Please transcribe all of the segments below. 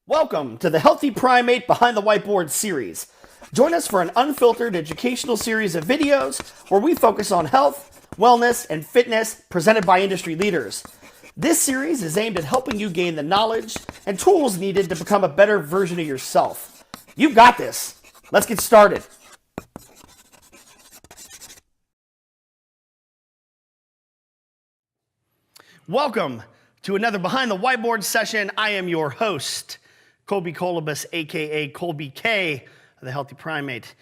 Welcome to the Healthy Primate Behind the Whiteboard series. Join us for an unfiltered educational series of videos where we focus on health, wellness, and fitness presented by industry leaders. This series is aimed at helping you gain the knowledge and tools needed to become a better version of yourself. You've got this. Let's get started. Welcome to another Behind the Whiteboard session. I am your host, Kolbas, aka Kolby K, the Healthy Primate.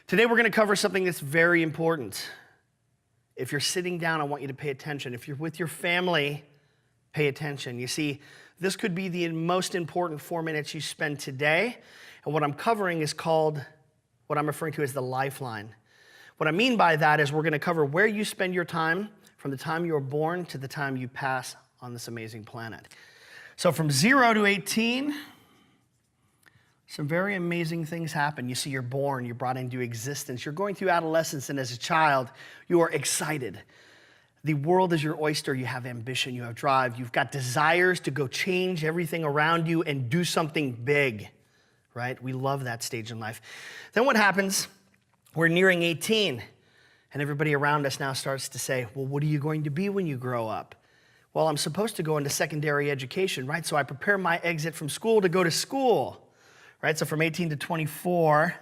Today we're going to cover something that's very important. If you're sitting down, I want you to pay attention. If you're with your family, pay attention. You see, this could be the most important 4 minutes you spend today. And what I'm covering is called, what I'm referring to as the lifeline. What I mean by that is we're going to cover where you spend your time from the time you were born to the time you pass on this amazing planet. So from 0 to 18, some very amazing things happen. You see, you're born, you're brought into existence, you're going through adolescence, and as a child, you are excited. The world is your oyster. You have ambition, you have drive, you've got desires to go change everything around you and do something big, right? We love that stage in life. Then what happens? We're nearing 18, and everybody around us now starts to say, well, what are you going to be when you grow up? Well, I'm supposed to go into secondary education, right? So I prepare my exit from school to go to school. Right, so from 18 to 24,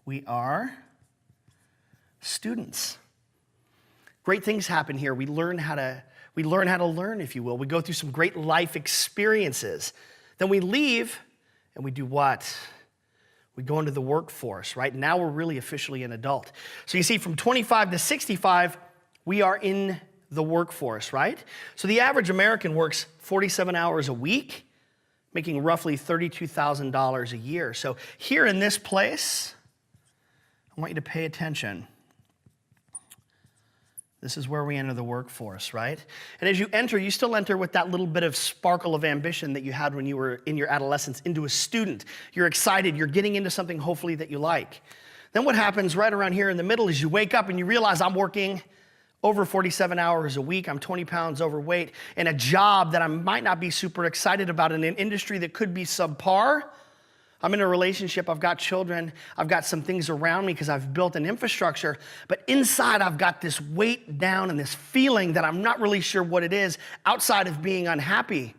we are students. Great things happen here. We learn how to learn, if you will. We go through some great life experiences. Then we leave, and we do what? We go into the workforce, right? Now we're really officially an adult. So you see, from 25 to 65, we are in the workforce, right? So the average American works 47 hours a week, making roughly $32,000 a year. So here in this place, I want you to pay attention. This is where we enter the workforce, right? And as you enter, you still enter with that little bit of sparkle of ambition that you had when you were in your adolescence into a student. You're excited, you're getting into something hopefully that you like. Then what happens right around here in the middle is you wake up and you realize I'm working over 47 hours a week, I'm 20 pounds overweight, in a job that I might not be super excited about, in an industry that could be subpar. I'm in a relationship, I've got children, I've got some things around me because I've built an infrastructure, but inside I've got this weight down and this feeling that I'm not really sure what it is outside of being unhappy.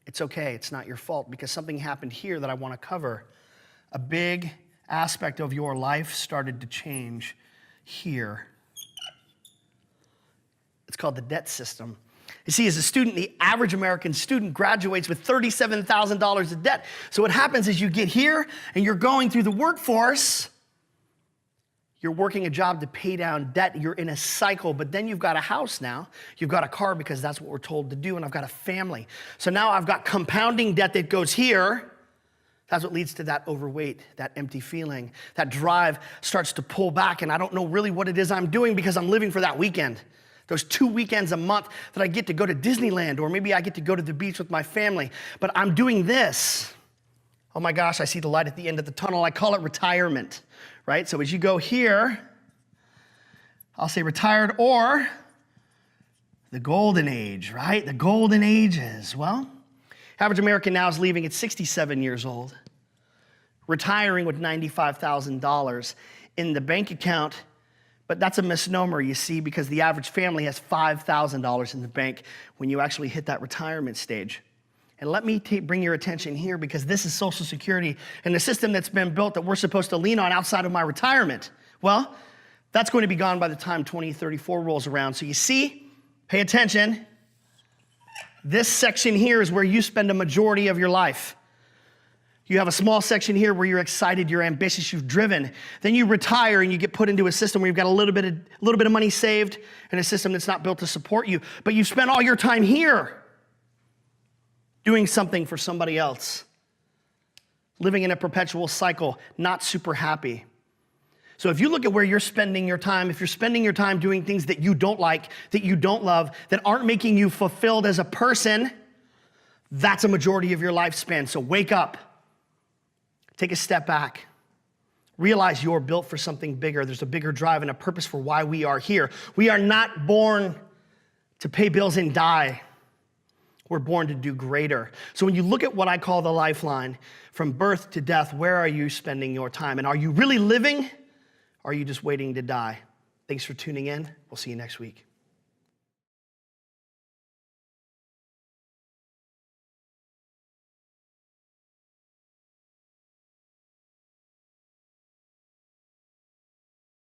It's okay, it's not your fault, because something happened here that I want to cover. A big aspect of your life started to change here. It's called the debt system. You see, as a student, the average American student graduates with $37,000 of debt. So what happens is you get here and you're going through the workforce. You're working a job to pay down debt. You're in a cycle, but then you've got a house now. You've got a car because that's what we're told to do, and I've got a family. So now I've got compounding debt that goes here. That's what leads to that overweight, that empty feeling. That drive starts to pull back, and I don't know really what it is I'm doing because I'm living for that weekend. Those 2 weekends a month that I get to go to Disneyland, or maybe I get to go to the beach with my family. But I'm doing this. Oh my gosh, I see the light at the end of the tunnel. I call it retirement, right? So as you go here, I'll say retired or the golden age, right? The golden ages. Well, average American now is leaving at 67 years old, retiring with $95,000 in the bank account. But that's a misnomer, you see, because the average family has $5,000 in the bank when you actually hit that retirement stage. And let me bring your attention here, because this is Social Security and the system that's been built that we're supposed to lean on outside of my retirement. Well, that's going to be gone by the time 2034 rolls around. So you see, pay attention. This section here is where you spend a majority of your life. You have a small section here where you're excited, you're ambitious, you've driven. Then you retire and you get put into a system where you've got a little bit of money saved in a system that's not built to support you. But you've spent all your time here doing something for somebody else, living in a perpetual cycle, not super happy. So if you look at where you're spending your time, if you're spending your time doing things that you don't like, that you don't love, that aren't making you fulfilled as a person, that's a majority of your lifespan. So wake up. Take a step back. Realize you're built for something bigger. There's a bigger drive and a purpose for why we are here. We are not born to pay bills and die. We're born to do greater. So when you look at what I call the lifeline, from birth to death, where are you spending your time? And are you really living? Or are you just waiting to die? Thanks for tuning in. We'll see you next week.